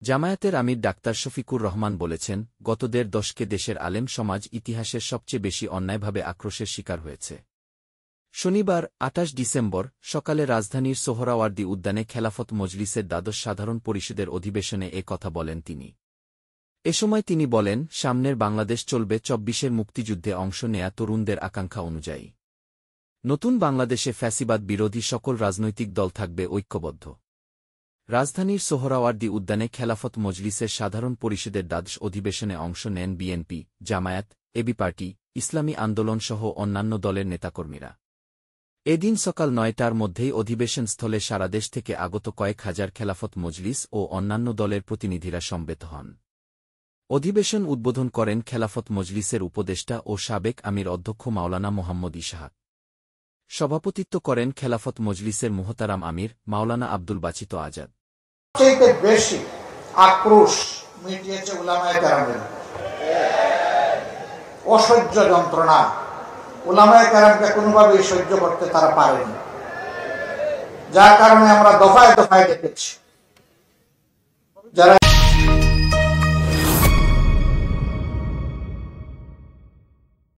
জামায়াতের আমির ডাক্তার শফিকুর রহমান বলেছেন, গত ১.৫ দশকে দেশের আলেম সমাজ ইতিহাসের সবচেয়ে বেশি অন্যায়ভাবে আক্রোশের শিকার হয়েছে। শনিবার ২৮ ডিসেম্বর সকালে রাজধানীর সোহরাওয়ার্দী উদ্যানে খেলাফত মজলিসের দ্বাদশ সাধারণ পরিষদের অধিবেশনে এ কথা বলেন তিনি। এ সময় তিনি বলেন, সামনের বাংলাদেশ চলবে ২৪-এর মুক্তিযুদ্ধে অংশ নেয়া তরুণদের আকাঙ্ক্ষা অনুযায়ী। নতুন বাংলাদেশে ফ্যাসিবাদ বিরোধী সকল রাজনৈতিক দল থাকবে ঐক্যবদ্ধ। রাজধানীর সোহরাওয়ার্দী উদ্যানে খেলাফত মজলিসের সাধারণ পরিষদের দ্বাদশ অধিবেশনে অংশ নেন বিএনপি, জামায়াত, এবি পার্টি, ইসলামী আন্দোলনসহ অন্যান্য দলের নেতাকর্মীরা। এদিন সকাল ৯টার মধ্যেই অধিবেশনস্থলে সারা দেশ থেকে আগত কয়েক হাজার খেলাফত মজলিস ও অন্যান্য দলের প্রতিনিধিরা সমবেত হন। অধিবেশন উদ্বোধন করেন খেলাফত মজলিসের উপদেষ্টা ও সাবেক আমির অধ্যক্ষ মাওলানা মোহাম্মদ ইসহাক। সভাপতিত্ব করেন খেলাফত মজলিসের মুহতারাম আমির মাওলানা আব্দুল বাচিত আজাদ। সবচেয়ে বেশি আক্রোশ মিটিয়েছে উলামায়ে কেরামের অসহ্য যন্ত্রণা। উলামায়ে কেরামকে কোনোভাবেই সহ্য করতে তারা পারেনি, যার কারণে আমরা দফায় দফায় দেখেছি যারা